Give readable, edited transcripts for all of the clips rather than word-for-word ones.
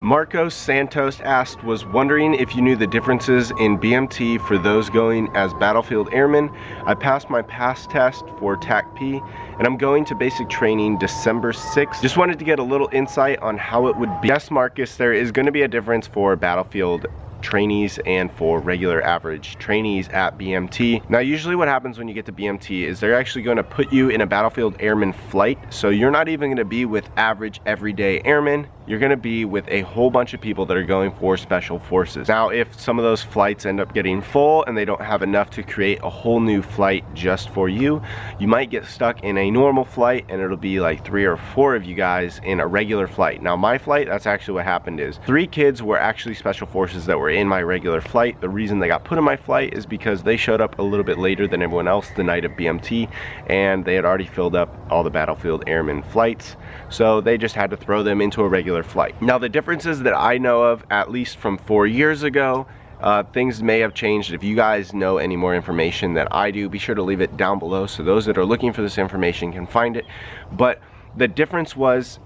Marcos Santos asked, was wondering if you knew the differences in BMT for those going as Battlefield Airmen. I passed my pass test for TAC P and I'm going to basic training December 6th. Just wanted to get a little insight on how it would be. Yes, Marcus, there is going to be a difference for Battlefield trainees and for regular average trainees at BMT. Now usually what happens when you get to BMT is they're actually going to put you in a Battlefield Airman flight, so you're not even going to be with average everyday airmen. You're going to be with a whole bunch of people that are going for special forces. Now if some of those flights end up getting full and they don't have enough to create a whole new flight just for you, you might get stuck in a normal flight and it'll be like 3 or 4 of you guys in a regular flight. Now my flight, that's actually what happened, is 3 kids were actually special forces that were in my regular flight. The reason they got put in my flight is because they showed up a little bit later than everyone else the night of BMT, and they had already filled up all the Battlefield Airman flights, so they just had to throw them into a regular flight. Now the differences that I know of, at least from 4 years ago, things may have changed. If you guys know any more information that I do, be sure to leave it down below so those that are looking for this information can find it. But the difference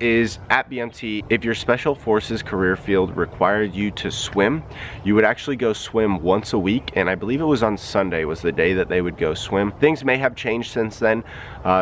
is at BMT, if your special forces career field required you to swim, you would actually go swim once a week, and I believe it was on Sunday was the day that they would go swim. Things may have changed since then.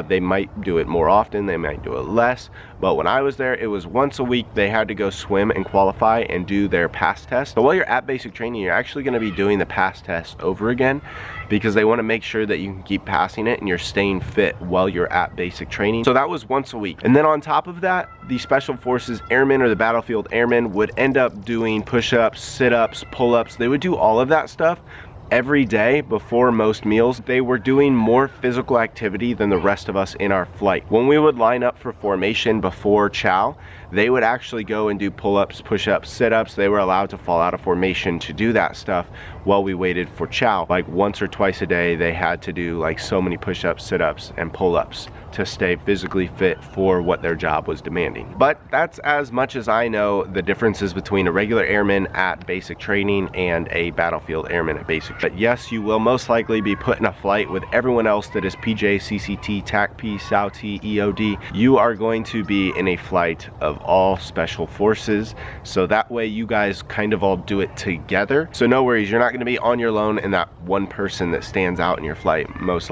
They might do it more often, they might do it less, but when I was there, it was once a week. They had to go swim and qualify and do their pass test. So while you're at basic training, you're actually going to be doing the pass test over again, because they want to make sure that you can keep passing it and you're staying fit while you're at basic training. So that was once a week. And then on top of that, the Special Forces Airmen or the Battlefield Airmen would end up doing push-ups, sit-ups, pull-ups. They would do all of that stuff every day before most meals. They were doing more physical activity than the rest of us in our flight. When we would line up for formation before chow, they would actually go and do pull-ups, push-ups, sit-ups. They were allowed to fall out of formation to do that stuff while we waited for chow. Like once or twice a day, they had to do like so many push-ups, sit-ups, and pull-ups to stay physically fit for what their job was demanding. But that's as much as I know the differences between a regular airman at basic training and a Battlefield Airman at basic training. But yes, you will most likely be put in a flight with everyone else that is PJ, CCT, TAC P, SAUT, EOD. You are going to be in a flight of all special forces, so that way you guys kind of all do it together. So no worries, you're not going to be on your own and that one person that stands out in your flight most likely.